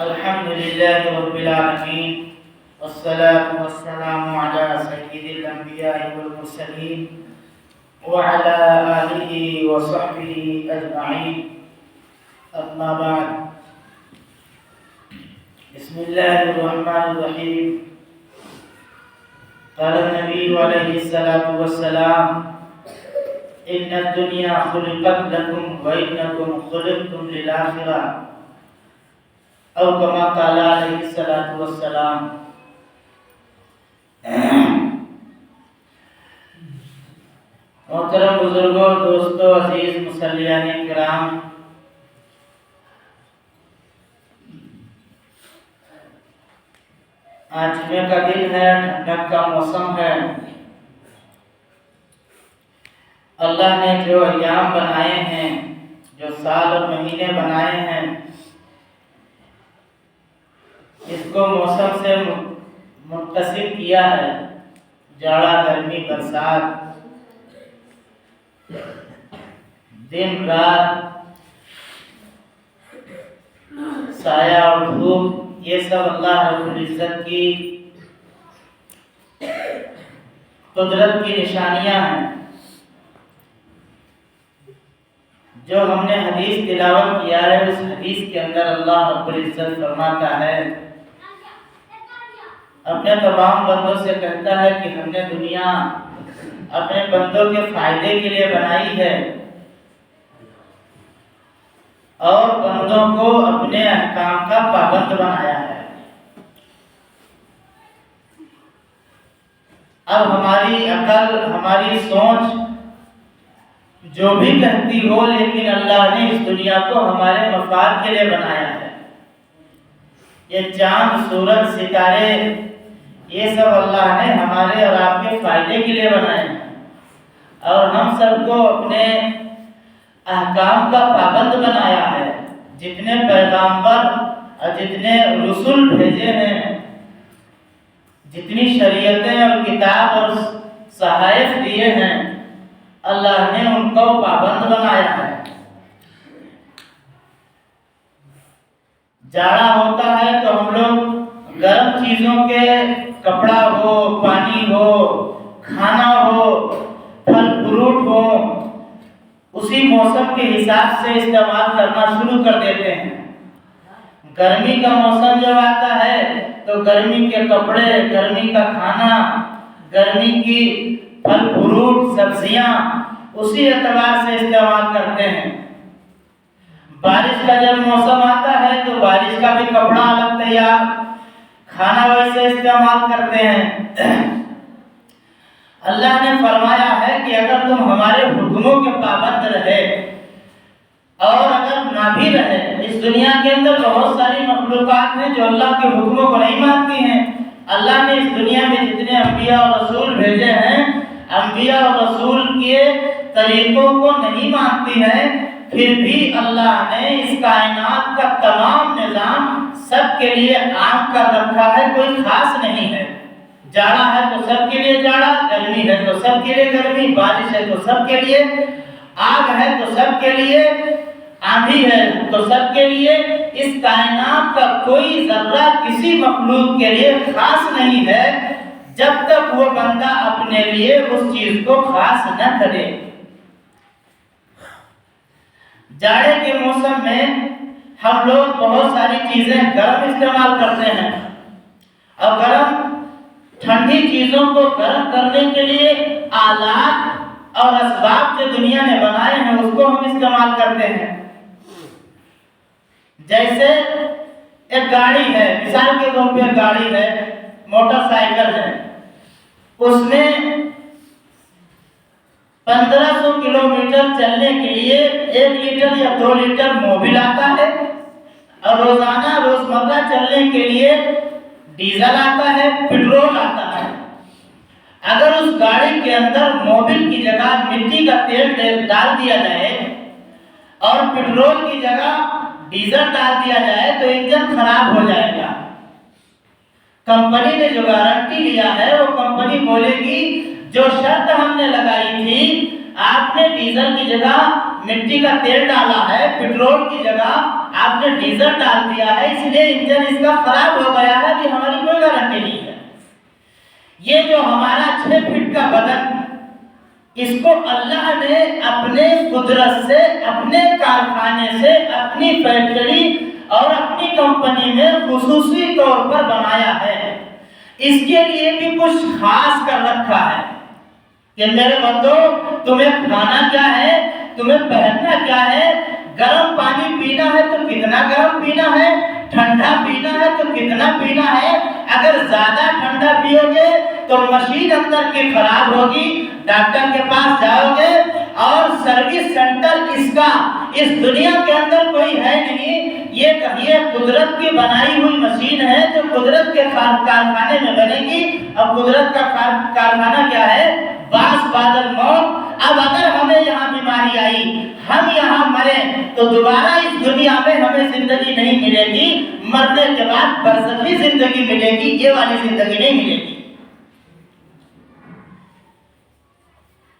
الحمد لله رب العالمين والصلاة والسلام على سيد الأنبياء والمرسلين وعلى آله وصحبه أجمعين أما بعد بسم الله الرحمن الرحيم قال النبي عليه الصلاة والسلام إن الدنيا خلقت لكم وإنكم خلقتم للآخرة او کما قال علیہ الصلوۃ والسلام۔ محترم بزرگوں، دوستوں، عزیز مصلیان کرام، آج جمعہ کا دن ہے، ٹھنڈک کا موسم ہے۔ اللہ نے جو ایام بنائے ہیں، جو سال اور مہینے بنائے ہیں، اس کو موسم سے منتسب کیا ہے۔ جاڑا، گرمی، برسات، دن رات، سایہ اور دھوپ، یہ سب اللہ رب العزت کی قدرت کی نشانیاں ہیں۔ جو ہم نے حدیث تلاوت کیا ہے، اس حدیث کے اندر اللہ رب العزت فرماتا ہے، اپنے تمام بندوں سے کہتا ہے کہ ہم نے دنیا اپنے بندوں کے فائدے کے لیے بنائی ہے اور بندوں کو اپنے احکام کا پابند بنایا ہے۔ اب ہماری عقل، ہماری سوچ جو بھی کہتی ہو، لیکن اللہ نے اس دنیا کو ہمارے مفاد کے لیے بنایا ہے۔ یہ چاند، سورج، ستارے، یہ سب اللہ نے ہمارے اور آپ کے فائدے کے لیے بنائے ہیں، اور ہم سب کو اپنے احکام کا پابند بنایا ہے۔ جتنے پیغامبر اور جتنے رسول بھیجے ہیں، جتنی شریعتیں اور کتاب اور صحائف دیے ہیں، اللہ نے ان کو پابند بنایا ہے۔ جاڑا ہوتا ہے تو ہم لوگ گرم چیزوں کے، کپڑا ہو، پانی ہو، کھانا ہو، پھل فروٹ ہو، اسی موسم کے حساب سے استعمال کرنا شروع کر دیتے ہیں۔ گرمی کا موسم جب آتا ہے تو گرمی کے کپڑے، گرمی کا کھانا، گرمی کی پھل فروٹ، سبزیاں اسی اعتبار سے استعمال کرتے ہیں۔ بارش کا جب موسم آتا ہے تو بارش کا بھی کپڑا الگ تیار، کھانا ویسے استعمال کرتے ہیں۔ اللہ نے فرمایا ہے کہ اگر تم ہمارے حکموں کے پابند رہے اور اگر نہ بھی رہے، اس دنیا کے اندر بہت ساری مخلوقات ہیں جو اللہ کے حکموں کو نہیں مانتی ہیں۔ اللہ نے اس دنیا میں جتنے انبیاء اور رسول بھیجے ہیں، انبیاء اور رسول کے طریقوں کو نہیں مانتی ہیں، پھر بھی اللہ نے اس کائنات کا تمام نظام سب کے لیے عام کر رکھا ہے، کوئی خاص نہیں ہے۔ جاڑا ہے تو سب کے لیے جاڑا، گرمی ہے تو سب کے لیے گرمی، بارش ہے تو سب کے لیے، آگ ہے تو سب کے لیے، آندھی ہے تو سب کے لیے۔ اس کائنات کا کوئی ذرہ کسی مخلوق کے لیے خاص نہیں ہے جب تک وہ بندہ اپنے لیے اس چیز کو خاص نہ کرے۔ جاڑے کے موسم میں ہم لوگ بہت ساری چیزیں گرم استعمال کرتے ہیں، اور ٹھنڈی چیزوں کو گرم کرنے کے لیے آلات اور اسباب جو دنیا نے بنائے ہیں اس کو ہم استعمال کرتے ہیں۔ جیسے ایک گاڑی ہے، مثال کے طور پہ گاڑی ہے، موٹر سائیکل ہے، اس میں 1500 کلومیٹر چلنے کے لیے 1 لیٹر یا 2 لیٹر موبل آتا ہے، اور روزانہ روزمرہ چلنے کے لیے ڈیزل آتا ہے، پیٹرول آتا ہے۔ اگر اس گاڑی کے اندر موبل کی جگہ مٹی کا تیل ڈال دیا جائے اور پیٹرول کی جگہ ڈیزل ڈال دیا جائے تو انجن خراب ہو جائے گا۔ کمپنی نے جو گارنٹی لیا ہے وہ کمپنی بولے گی جو شرط ہم نے لگائی تھی آپ نے ڈیزل کی جگہ مٹی کا تیل ڈالا ہے، پیٹرول کی جگہ آپ نے ڈیزل ڈال دیا ہے، اس لیے انجن اس کا خراب ہو گیا ہے، کہ ہماری کوئی گارنٹی نہیں ہے۔ یہ جو ہمارا 6 فٹ کا بدن، اس کو اللہ نے اپنے قدرت سے، اپنے کارخانے سے، اپنی فیکٹری اور اپنی کمپنی میں خصوصی طور پر بنایا ہے۔ اس کے لیے بھی کچھ خاص کر رکھا ہے کہ میرے بندو، تمہیں کھانا کیا ہے، تمہیں پہننا کیا ہے، گرم پانی پینا ہے تو کتنا گرم پینا ہے، ٹھنڈا پینا ہے تو کتنا پینا ہے۔ اگر زیادہ ٹھنڈا پیو گے تو مشین اندر کی خراب ہوگی، ڈاکٹر کے پاس جاؤ گے، اور سروس سینٹر اس کا اس دنیا کے اندر کوئی ہے نہیں۔ یہ قدرت کی بنائی ہوئی مشین ہے جو قدرت کے کارخانے میں بنے گی۔ اب قدرت کا کارخانہ کیا ہے؟ باس بادل موت۔ اب اگر ہمیں یہاں بیماری آئی، ہم یہاں مرے، تو دوبارہ اس دنیا میں ہمیں زندگی نہیں ملے گی، مرنے کے بعد برزخی زندگی ملے گی، یہ والی زندگی نہیں ملے گی۔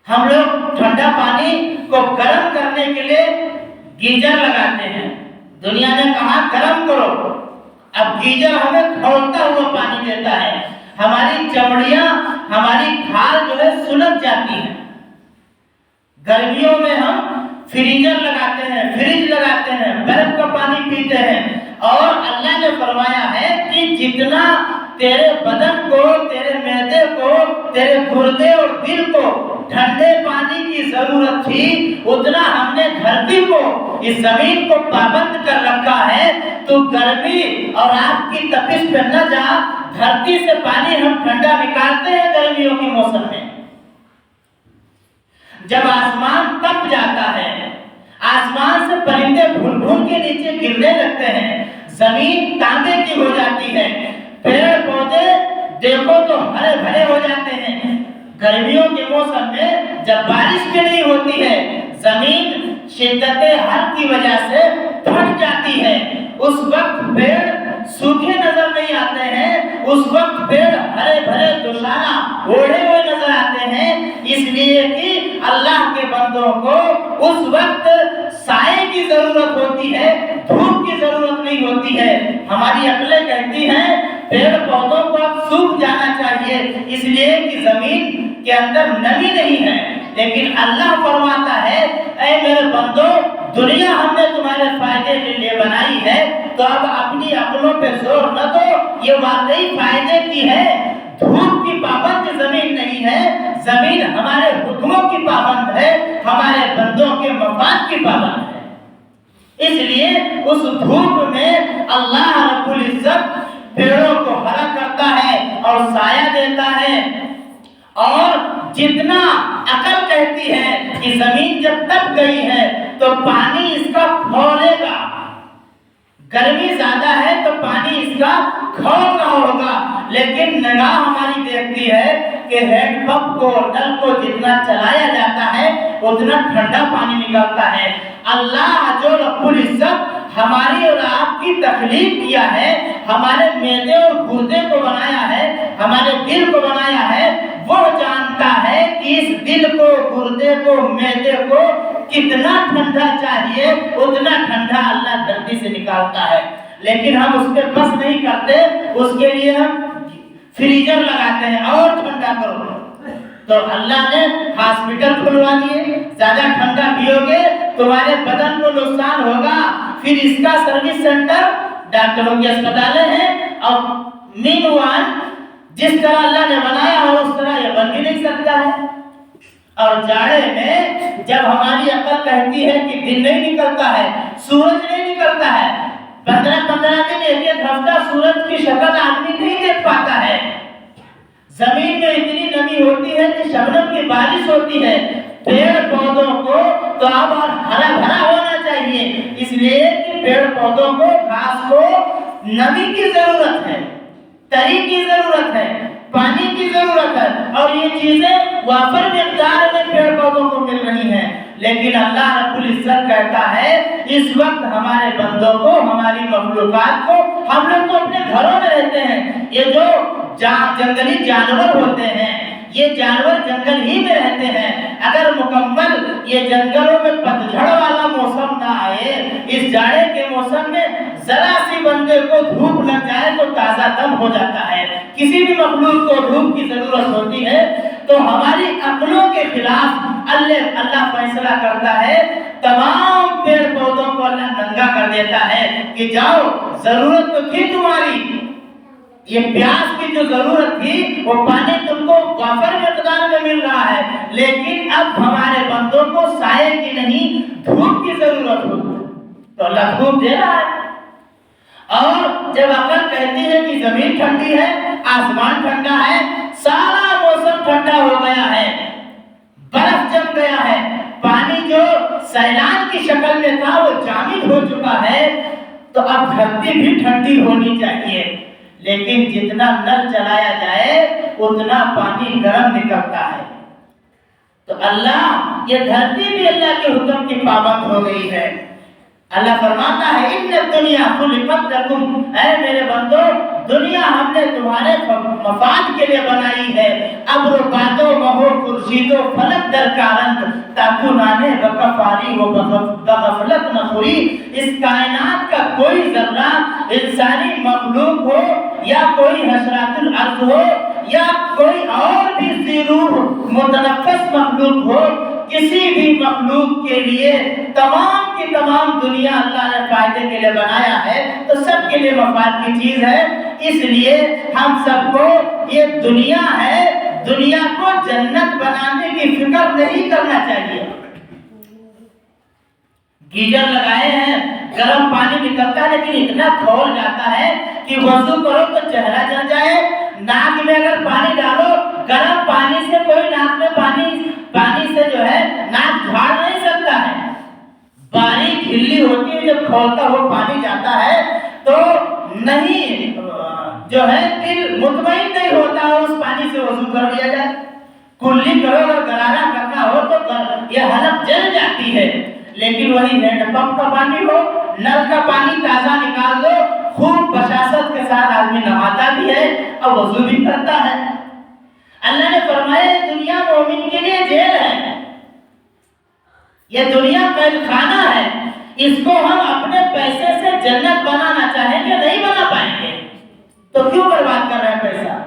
ہم لوگ ٹھنڈا پانی کو گرم کرنے کے لیے گیزر لگاتے ہیں، دنیا نے کہا گرم کرو، اب گیزر ہمیں کھولتا ہوا پانی دیتا ہے، ہماری چمڑیاں، ہماری کھال جو ہے سلگ جاتی ہے۔ گرمیوں میں ہم فریزر لگاتے ہیں، فریج لگاتے ہیں، برف کا پانی پیتے ہیں، اور اللہ نے فرمایا ہے کہ جتنا تیرے بدن کو، تیرے معدے کو، تیرے گردے اور دل کو ٹھنڈے پانی کی ضرورت تھی، اتنا ہم نے دھرتی کو، اس زمین کو پابند کر رکھا ہے۔ تو گرمی اور آگ کی تپش پہ نہ جا، دھرتی سے پانی ہم ٹھنڈا نکالتے ہیں گرمیوں کے موسم میں۔ جب آسمان تپ جاتا ہے، آسمان سے پرندے بھون بھون کے نیچے گرنے لگتے ہیں، زمین تانبے کی ہو جاتی ہے، پیڑ پودے دیکھو تو ہرے بھرے ہو جاتے ہیں۔ گرمیوں کے موسم میں جب بارش بھی نہیں ہوتی ہے، زمین شدت حر کی وجہ سے پھٹ جاتی ہے، اس وقت پیڑ سوکھے نظر نہیں آتے ہیں، اس وقت پیڑ ہرے بھرے دوشانہ اوڑھے ہوئے نظر آتے ہیں، اس لیے کہ اللہ کے بندوں کو اس وقت سائے کی ضرورت ہوتی ہے، دھوپ کی ضرورت نہیں ہوتی ہے۔ ہماری عقلیں کہتی ہیں پیڑ پودوں کو اب سوکھ جانا چاہیے، اس لیے کہ زمین کے اندر نمی نہیں ہے، لیکن اللہ فرماتا ہے اے میرے بندو، دنیا ہم نے تمہارے فائدے کے لیے بنائی ہے، تو اب اپنی عقلوں پہ زور نہ دو، یہ واقعی فائدے کی ہے۔ دھوپ کی پابند زمین نہیں ہے، زمین ہمارے حکموں کی پابند ہے، ہمارے بندوں کے مفاد کی پابند ہے۔ اس لیے اس دھوپ میں اللہ رب العزت پیڑوں کو ہرا کرتا ہے اور سایہ دیتا ہے، اور جتنا عقل کہتی ہے کہ زمین جب تپ گئی ہے تو پانی اس کا کھولے گا، گرمی زیادہ ہے تو پانی اس کا کھول رہا ہوگا، لیکن نگاہ ہماری دیکھتی ہے کہ ہینڈ پمپ کو، نل کو جتنا چلایا جاتا ہے اتنا ٹھنڈا پانی نکلتا ہے۔ اللہ جو رب العزت ہماری اور آپ کی تخلیق کیا ہے، ہمارے معدے اور گردے کو بنایا ہے، ہمارے دل کو بنایا ہے، وہ جانتا ہے کہ اس دل کو، گردے کو، معدے کو کتنا ٹھنڈا چاہیے، اتنا ٹھنڈا اللہ دھرتی سے نکالتا ہے، لیکن ہم اس پہ بس نہیں کرتے، اس کے لیے ہم فریزر لگاتے ہیں اور ٹھنڈا کرو۔ تو اللہ نے ہاسپٹل کھلوا دیے، زیادہ ٹھنڈا پیو گے تمہارے بدن کو نقصان ہوگا، پھر اس کا سروس سینٹر، ڈاکٹروں کے اسپتالیں ہیں، اور مین وان جس طرح اللہ نے بنایا ہو اس طرح یہ بن بھی نہیں سکتا ہے۔ اور جاڑے میں جب ہماری عقل کہتی ہے کہ دن نہیں نکلتا ہے، سورج نہیں نکلتا ہے، 15 دن، ایک ہفتہ سورج کی شکل آدمی نہیں دیکھ پاتا ہے، زمین میں اتنی نمی ہوتی ہے کہ شبنم کی بارش ہوتی ہے، پیڑ پودوں کو تو اب اور ہرا بھرا ہونا چاہیے، اس لیے کہ پیڑ پودوں کو، گھاس کو نمی کی ضرورت ہے، تری کی ضرورت ہے، پانی کی ضرورت ہے، اور یہ چیزیں وافر مقدار میں پیڑ پودوں کو مل رہی ہیں، لیکن اللہ رب العزت کہتا ہے اس وقت ہمارے بندوں کو، ہماری مخلوقات کو، ہم لوگ تو اپنے گھروں میں رہتے ہیں، یہ جو جنگلی جانور ہوتے ہیں، یہ جانور جنگل ہی میں رہتے ہیں، اگر مکمل یہ جنگلوں میں پتجھڑ والا موسم نہ آئے، اس جاڑے کے موسم میں ذرا سی بندے کو دھوپ لگ جائے تو تازہ دم ہو جاتا ہے۔ کسی بھی مخلوق کو دھوپ کی ضرورت ہوتی ہے، تو ہماری عقلوں کے خلاف اللہ فیصلہ کرتا ہے، تمام پیڑ پودوں کو اللہ ننگا کر دیتا ہے کہ جاؤ، ضرورت تو تھی تمہاری، یہ پیاس کی جو ضرورت تھی وہ پانی تم کو وافر مقدار میں مل رہا ہے، لیکن اب ہمارے بندوں کو سائے کی نہیں دھوپ کی ضرورت ہوتی ہے، تو اللہ دھوپ دے رہا ہے۔ اور جب عقل کہتی ہے کہ زمین ٹھنڈی ہے، آسمان ٹھنڈا ہے، سارا موسم ٹھنڈا ہو گیا ہے، برف جم گیا ہے، پانی جو سیلاب کی شکل میں تھا وہ جامد ہو چکا ہے، تو اب دھرتی بھی ٹھنڈی ہونی چاہیے، لیکن جتنا نل چلایا جائے اتنا پانی گرم نکلتا ہے۔ تو اللہ، یہ دھرتی بھی اللہ کے حکم کی پابند ہو گئی ہے۔ اللہ فرماتا ہے ان الدنیا خلقت لکم، اے میرے بندو، دنیا ہم نے تمہارے مفاد کے لیے بنائی ہے۔ ابر بادو مہو خورشید و فلک در کارند تاکونانے بکفاری و بغفلت نخوری، اس کائنات کا کوئی ذرہ انسانی مخلوق ہو یا کوئی حشرات الارض ہو یا کوئی اور بھی ذی روح متنفس مخلوق ہو، کسی بھی مخلوق کے لیے تمام کی تمام دنیا اللہ نے فائدے کے لیے بنایا ہے، تو سب کے لیے مفاد کی چیز ہے۔ اس لیے ہم سب کو یہ دنیا ہے، دنیا کو جنت بنانے کی فکر نہیں کرنا چاہیے۔ گیزر لگائے ہیں، گرم پانی نکلتا ہے، لیکن اتنا کھول جاتا ہے کہ وضو کرو تو چہرہ جل جائے، ناک میں اگر پانی ڈالو، گرم پانی سے کوئی ناک میں پانی سے جو ہے ناک جھاڑ نہیں سکتا ہے، باریک ہلی ہوتی ہے، جب کھولتا ہو پانی جاتا ہے تو نہیں جو ہے دل مطمئن نہیں ہوتا ہے، اس پانی سے وضو کر لیا جائے، کلی کرو اور غرارہ کرنا ہو تو یہ حلق جل جاتی ہے، لیکن وہی ہینڈ پمپ کا پانی ہو، نل کا پانی تازہ نکال دو، خوب بشاشت کے ساتھ آدمی نہاتا بھی ہے اور وضو بھی کرتا ہے۔ اللہ نے فرمایا دنیا مومن کے لیے جیل ہے، یہ دنیا قید خانہ ہے، اس کو ہم اپنے پیسے سے جنت بنانا چاہیں گے نہیں بنا پائیں گے، تو کیوں برباد کر رہے ہیں پیسہ؟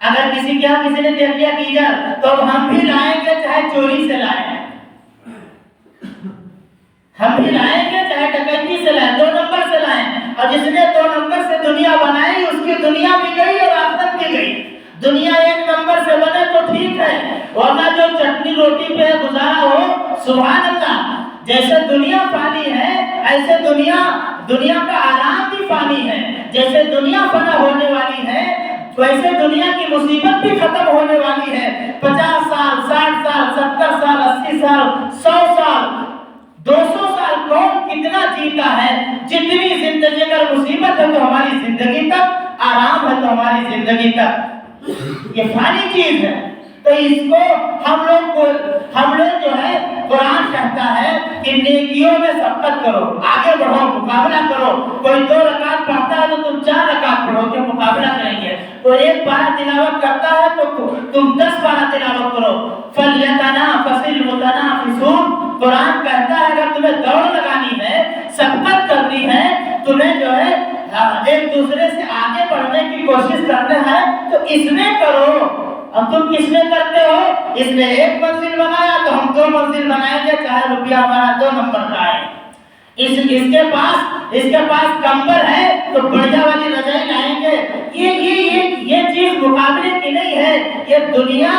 اگر کسی نے دیکھ لیا گیزر تو ہم بھی لائیں گے، چاہے چوری سے لائیں، ہم بھی لائیں گے چاہے ڈکیتی سے لائیں، 2 نمبر سے لائیں، اور جس نے 2 نمبر سے دنیا بنائی اس کی دنیا بھی گئی اور آخرت بھی گئی۔ دنیا 1 نمبر سے بنے تو ٹھیک ہے، ورنہ جو چٹنی روٹی پہ گزارا ہو، سبحان اللہ، جیسے دنیا فانی ہے ایسے دنیا کا آرام بھی فانی ہے، جیسے دنیا فنا ہونے والی ہے ویسے دنیا کی مصیبت بھی ختم ہونے والی ہے۔ 50 سال، 60 سال، 70 سال، 80 سال، 100 سال، 200 سال کون کتنا جیتا ہے؟ جتنی زندگی اگر مصیبت ہے تو ہماری زندگی تک، آرام ہے تو ہماری زندگی تک، یہ فانی چیز ہے۔ تو اس کو ہم لوگ جو ہے قرآن کہتا ہے کہ نیکیوں میں سبقت کرو، آگے بڑھو، مقابلہ کرو، کوئی 2 رکعت پڑھتا ہے تو تم 4 رکعت پڑھو کہ مقابلہ کریں گے، کوئی 1 پارہ تلاوت کرتا ہے تو تم 10 پارہ تلاوت کرو۔ فَلْيَتَنَافَسِ الْمُتَنَافِسُونَ، قرآن کہتا ہے اگر تمہیں دوڑ لگانی ہے، سبقت کرنی ہے، تمہیں جو ہے ایک دوسرے سے آگے بڑھنے کی کوشش کرنا ہے تو اس میں کرو۔ اب تم کس میں کرتے ہو؟ اس نے 1 منزل بنایا تو ہم 2 منزل بنائیں گے، چاہے روپیہ ہمارا 2 نمبر کا ہے۔ اس کے پاس کمبل ہے تو بڑھیا والی رضائی لائیں گے۔ یہ چیز مقابلے کی نہیں ہے، یہ دنیا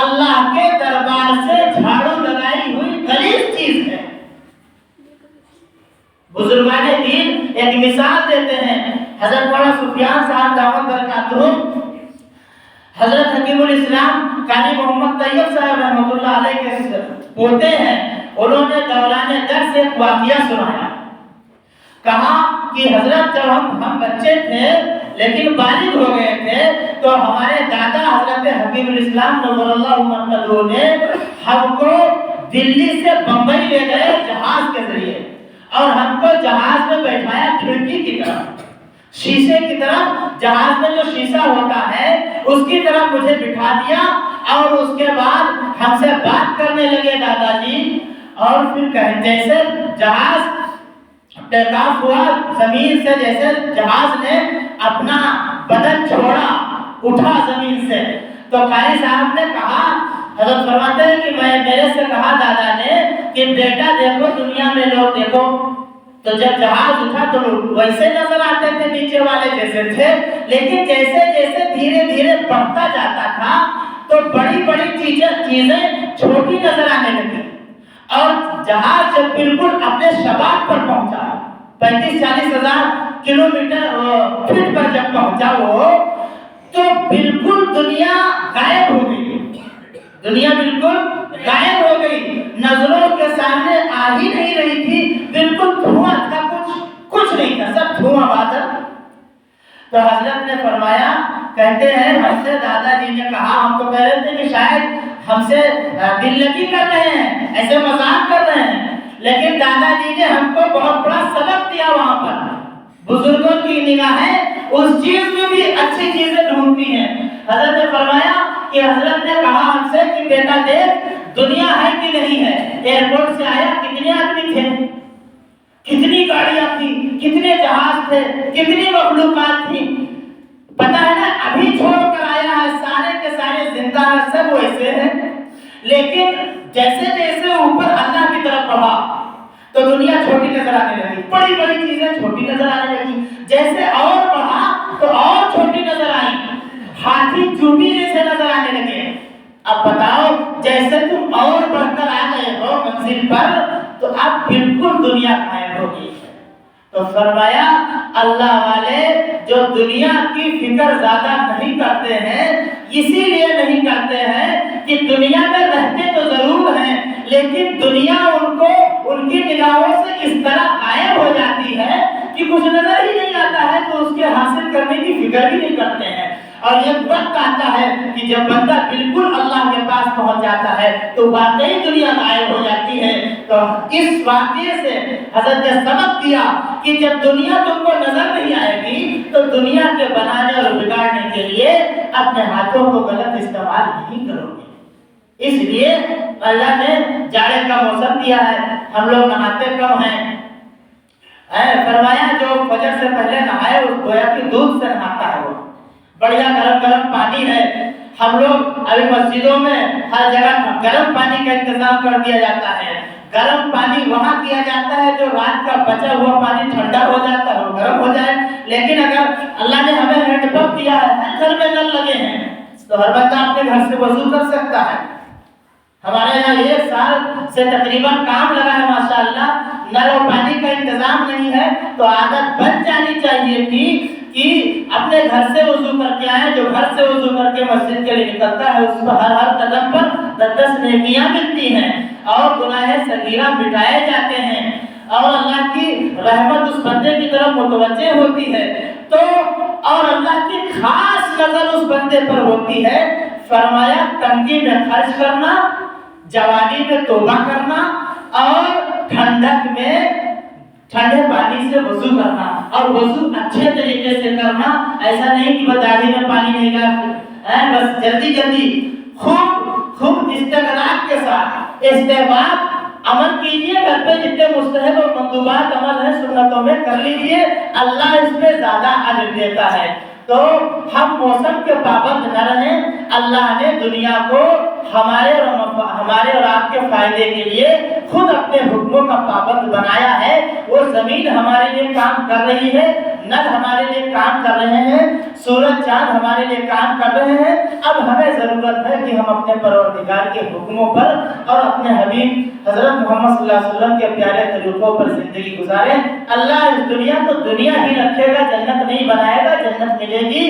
اللہ کے دربار سے جھاڑو لگائی ہوئی غلیظ چیز ہے۔ بزرگان دین ایک مثال دیتے ہیں، حضرت مولانا سفیان صاحب دامت برکاتہ، حضرت حکیم الاسلام قاری محمد طیب صاحب رحمۃ اللہ علیہ کے پوتے ہیں، انہوں نے دوران درس ایک واقعہ سنایا، کہا کہ حضرت جب ہم بچے تھے لیکن بالغ ہو گئے تھے تو ہمارے دادا حضرت حکیم الاسلام نور اللہ مرکزہ نے ہم کو دلی سے بمبئی لے گئے جہاز کے ذریعے، اور ہم کو جہاز میں بیٹھایا کھڑکی کی طرف، شیشے کی طرف، جہاز میں جو شیشہ ہوتا ہے اس کی طرف مجھے بٹھا دیا اور اس کے بعد ہم سے بات کرنے لگے دادا جی، اور پھر جیسے جہاز ٹیک آف ہوا زمین سے، جیسے جہاز نے اپنا بدن چھوڑا، اٹھا زمین سے، تو قاری صاحب نے کہا، حضرت فرماتے ہیں کہ میرے سے کہا دادا نے کہ بیٹا دیکھو دنیا میں لوگ دیکھو، تو جب جہاز اٹھا تو ویسے نظر آتے تھے نیچے والے جیسے تھے، لیکن جیسے جیسے دھیرے دھیرے بڑھتا جاتا تھا تو بڑی بڑی چیزیں چھوٹی نظر آنے لگی، اور جہاز جب بالکل اپنے شباب پر پہنچا، 35-40 ہزار کلومیٹر فٹ پر جب پہنچا وہ، تو بالکل دنیا غائب ہو گئی، دنیا بالکل غائب ہو گئی، نظروں کے سامنے آ ہی نہیں رہی تھی، بالکل دھواں تھا، کچھ نہیں تھا، سب دھواں بادل۔ تو حضرت نے فرمایا، کہتے ہیں ہم سے دادا جی نے کہا، ہم تو کہہ رہے تھے کہ شاید ہم سے دل لگی کر رہے ہیں، ایسے مذاق کر رہے ہیں، لیکن دادا جی نے ہم کو بہت بڑا سبق دیا وہاں پر۔ بزرگوں کی نگاہیں اس چیز میں بھی اچھی چیزیں ڈھونڈتی ہیں۔ حضرت نے فرمایا کہ حضرت نے کہا ہم سے کہ بیٹا دیکھ دنیا ہے کہ نہیں ہے، ایئرپورٹ سے آیا کتنے آدمی تھے، کتنی گاڑیاں تھیں، کتنے جہاز تھے، کتنی مخلوقات تھیں، پتہ ہے نا، ابھی چھوڑ کر آیا ہے، سارے کے سارے زندہ ہیں، سب ویسے ہیں، لیکن جیسے جیسے اوپر اللہ کی طرف بڑھا تو دنیا چھوٹی نظر آنے لگی، بڑی بڑی چیزیں چھوٹی نظر آنے لگی، جیسے اور بڑھا تو اور چھوٹی نظر آئی، ہاتھی چوٹی جیسے نظر آنے لگے۔ اب بتاؤ، جیسے تم اور بڑھ کر آ گئے ہو منزل پر، تو اب بالکل دنیا غائب ہو گئی۔ تو فرمایا اللہ والے جو دنیا کی فکر زیادہ نہیں کرتے ہیں، اسی لیے نہیں کرتے ہیں کہ دنیا میں رہتے تو ضرور ہیں، لیکن دنیا ان کی نگاہوں سے اس طرح غائب ہو جاتی ہے کہ کچھ نظر ہی نہیں آتا ہے، تو اس کے حاصل کرنے کی فکر بھی نہیں کرتے ہیں۔ اور یہ وقت آتا ہے کہ جب بندہ بالکل اللہ کے پاس پہنچ جاتا ہے تو واقعی دنیا غائب ہو جاتی ہے۔ تو اس واقعے سے حضرت نے سبق دیا کہ جب دنیا تم کو نظر نہیں آئے گی تو دنیا کے بنانے اور بگاڑنے کے لیے اپنے ہاتھوں کو غلط استعمال نہیں کرو گے۔ اس لیے اللہ نے جاڑے کا موسم دیا ہے، ہم لوگ نہاتے کم ہیں، فرمایا جو فجر سے پہلے نہائے اس گویا کہ دودھ سے نہاتا ہے، وہ بڑھیا گرم گرم پانی ہے۔ ہم لوگ ابھی مسجدوں میں ہر جگہ گرم پانی کا انتظام کر دیا جاتا ہے، گرم پانی وہاں کیا جاتا ہے جو رات کا بچا ہوا پانی ٹھنڈا ہو جاتا ہے، وہ گرم ہو جائے، لیکن اگر اللہ نے ہمیں ہینڈ پمپ دیا ہے، ہر گھر میں نل لگے ہیں، تو ہر بندہ اپنے گھر سے وضو کر سکتا ہے۔ ہمارے یہاں 1 سال سے تقریباً کام لگا ہے ماشاءاللہ، نل اور پانی کا انتظام نہیں ہے، تو عادت بن جانی چاہیے تھی کہ اپنے گھر سے وضو کر کے آئیں۔ جو گھر سے وضو کر کے مسجد کے لیے نکلتا ہے اس کو ہر قدم پر 10 نیکیاں ملتی ہیں اور گناہ صغیرہ مٹائے جاتے ہیں، اور اللہ کی رحمت اس بندے کی طرف متوجہ ہوتی ہے، تو اور اللہ کی خاص نظر اس بندے پر ہوتی ہے۔ فرمایا تنگی میں خرچ کرنا، جوانی میں توبہ کرنا، اور ٹھنڈک میں ٹھنڈے پانی سے وضو کرنا، اور وضو اچھے طریقے سے کرنا، ایسا نہیں کہ بس داڑھی میں پانی نہیں ڈالتے، بس جلدی جلدی خوب استغراق کے ساتھ استحباب عمل کیجئے، گھر پہ جتنے مستحب اور مندوبات عمل ہیں سنتوں میں کر لیجئے، اللہ اس پہ زیادہ اجر دیتا ہے۔ تو ہم موسم کے پابند نہ رہیں، اللہ نے دنیا کو ہمارے اور آپ کے فائدے کے لیے خود اپنے حکموں کا پابند بنایا ہے۔ وہ زمین ہمارے لیے کام کر رہی ہے، نل ہمارے لیے کام کر رہے ہیں، سورج چاند ہمارے لیے کام کر رہے ہیں۔ اب ہمیں ضرورت ہے کہ ہم اپنے پروردگار کے حکموں پر اور اپنے حبیب حضرت محمد صلی اللہ علیہ وسلم کے پیارے طریقوں پر زندگی گزاریں۔ اللہ اس دنیا کو دنیا ہی رکھے گا، جنت نہیں بنائے گا، جنت ملے گی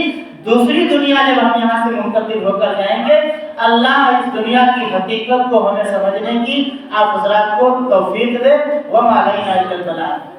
دوسری دنیا جب ہم یہاں سے منتقل ہو کر جائیں گے۔ اللہ اس دنیا کی حقیقت کو ہمیں سمجھنے کی آپ حضرات کو توفیق دے۔ وما علینا الا البلاغ۔